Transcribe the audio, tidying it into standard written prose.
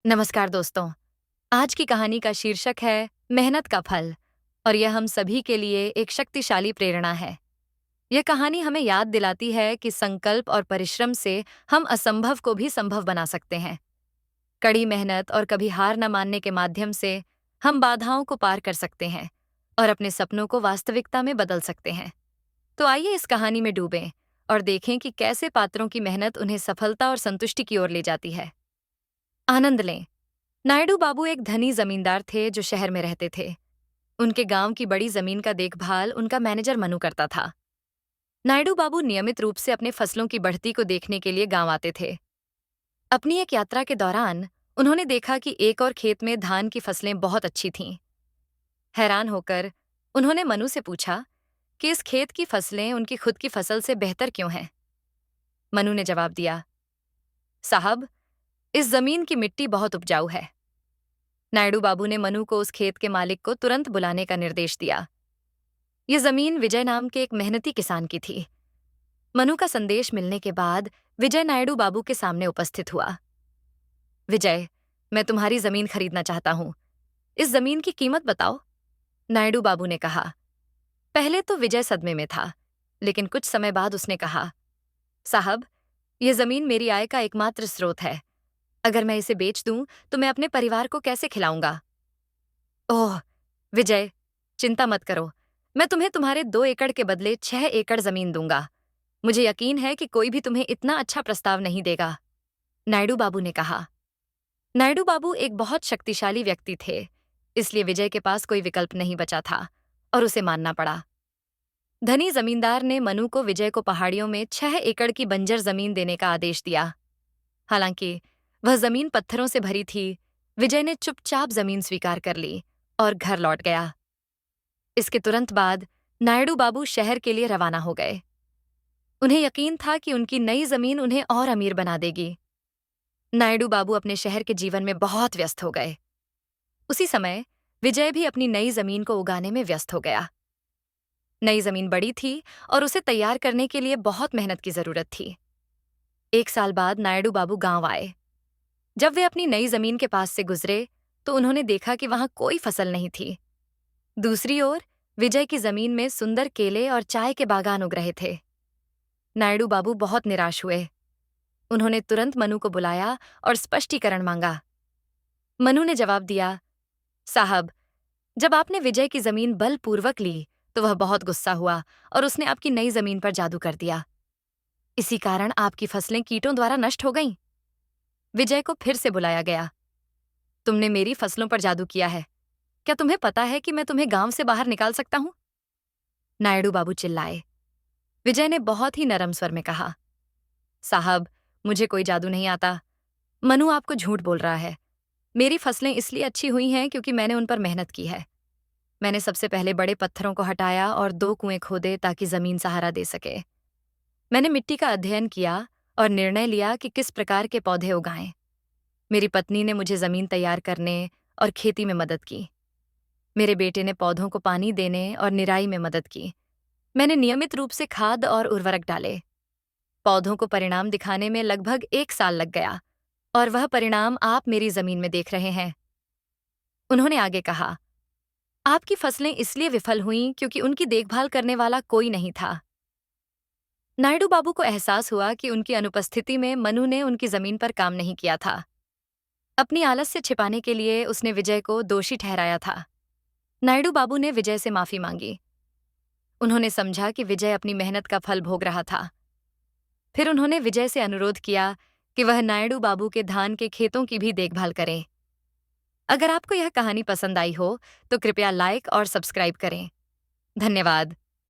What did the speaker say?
नमस्कार दोस्तों। आज की कहानी का शीर्षक है मेहनत का फल और यह हम सभी के लिए एक शक्तिशाली प्रेरणा है। यह कहानी हमें याद दिलाती है कि संकल्प और परिश्रम से हम असंभव को भी संभव बना सकते हैं। कड़ी मेहनत और कभी हार न मानने के माध्यम से हम बाधाओं को पार कर सकते हैं और अपने सपनों को वास्तविकता में बदल सकते हैं। तो आइए इस कहानी में डूबें और देखें कि कैसे पात्रों की मेहनत उन्हें सफलता और संतुष्टि की ओर ले जाती है। आनंद लें। नायडू बाबू एक धनी जमींदार थे जो शहर में रहते थे। उनके गांव की बड़ी जमीन का देखभाल उनका मैनेजर मनु करता था। नायडू बाबू नियमित रूप से अपने फसलों की बढ़ती को देखने के लिए गांव आते थे। अपनी एक यात्रा के दौरान उन्होंने देखा कि एक और खेत में धान की फसलें बहुत अच्छी थीं। हैरान होकर उन्होंने मनु से पूछा कि इस खेत की फसलें उनकी खुद की फसल से बेहतर क्यों हैं। मनु ने जवाब दिया, साहब, इस जमीन की मिट्टी बहुत उपजाऊ है। नायडू बाबू ने मनु को उस खेत के मालिक को तुरंत बुलाने का निर्देश दिया। ये जमीन विजय नाम के एक मेहनती किसान की थी। मनु का संदेश मिलने के बाद विजय नायडू बाबू के सामने उपस्थित हुआ। विजय, मैं तुम्हारी जमीन खरीदना चाहता हूं। इस जमीन की कीमत बताओ, नायडू बाबू ने कहा। पहले तो विजय सदमे में था, लेकिन कुछ समय बाद उसने कहा, साहब, यह जमीन मेरी आय का एकमात्र स्रोत है। अगर मैं इसे बेच दूं तो मैं अपने परिवार को कैसे खिलाऊंगा। ओह विजय, चिंता मत करो। मैं तुम्हें तुम्हारे 2 एकड़ के बदले 6 एकड़ जमीन दूंगा। मुझे यकीन है कि कोई भी तुम्हें इतना अच्छा प्रस्ताव नहीं देगा, नायडू बाबू ने कहा। नायडू बाबू एक बहुत शक्तिशाली व्यक्ति थे, इसलिए विजय के पास कोई विकल्प नहीं बचा था और उसे मानना पड़ा। धनी जमींदार ने मनु को विजय को पहाड़ियों में 6 एकड़ की बंजर जमीन देने का आदेश दिया। हालांकि वह जमीन पत्थरों से भरी थी, विजय ने चुपचाप जमीन स्वीकार कर ली और घर लौट गया। इसके तुरंत बाद नायडू बाबू शहर के लिए रवाना हो गए। उन्हें यकीन था कि उनकी नई जमीन उन्हें और अमीर बना देगी। नायडू बाबू अपने शहर के जीवन में बहुत व्यस्त हो गए। उसी समय विजय भी अपनी नई जमीन को उगाने में व्यस्त हो गया। नई जमीन बड़ी थी और उसे तैयार करने के लिए बहुत मेहनत की जरूरत थी। 1 साल बाद नायडू बाबू गांव आए। जब वे अपनी नई जमीन के पास से गुजरे तो उन्होंने देखा कि वहां कोई फसल नहीं थी। दूसरी ओर विजय की जमीन में सुंदर केले और चाय के बागान उग रहे थे। नायडू बाबू बहुत निराश हुए। उन्होंने तुरंत मनु को बुलाया और स्पष्टीकरण मांगा। मनु ने जवाब दिया, साहब, जब आपने विजय की जमीन बलपूर्वक ली तो वह बहुत गुस्सा हुआ और उसने आपकी नई जमीन पर जादू कर दिया। इसी कारण आपकी फसलें कीटों द्वारा नष्ट हो गईं। विजय को फिर से बुलाया गया। तुमने मेरी फसलों पर जादू किया है। क्या तुम्हें पता है कि मैं तुम्हें गांव से बाहर निकाल सकता हूं? नायडू बाबू चिल्लाए। विजय ने बहुत ही नरम स्वर में कहा, साहब, मुझे कोई जादू नहीं आता। मनु आपको झूठ बोल रहा है। मेरी फसलें इसलिए अच्छी हुई हैं क्योंकि मैंने उन पर मेहनत की है। मैंने सबसे पहले बड़े पत्थरों को हटाया और 2 कुएं खोदे ताकि जमीन सहारा दे सके। मैंने मिट्टी का अध्ययन किया और निर्णय लिया कि किस प्रकार के पौधे उगाएं। मेरी पत्नी ने मुझे जमीन तैयार करने और खेती में मदद की। मेरे बेटे ने पौधों को पानी देने और निराई में मदद की। मैंने नियमित रूप से खाद और उर्वरक डाले। पौधों को परिणाम दिखाने में लगभग 1 साल लग गया और वह परिणाम आप मेरी जमीन में देख रहे हैं। उन्होंने आगे कहा, आपकी फसलें इसलिए विफल हुईं क्योंकि उनकी देखभाल करने वाला कोई नहीं था। नायडू बाबू को एहसास हुआ कि उनकी अनुपस्थिति में मनु ने उनकी जमीन पर काम नहीं किया था। अपनी आलस से छिपाने के लिए उसने विजय को दोषी ठहराया था। नायडू बाबू ने विजय से माफी मांगी। उन्होंने समझा कि विजय अपनी मेहनत का फल भोग रहा था। फिर उन्होंने विजय से अनुरोध किया कि वह नायडू बाबू के धान के खेतों की भी देखभाल करे। अगर आपको यह कहानी पसंद आई हो तो कृपया लाइक और सब्सक्राइब करें। धन्यवाद।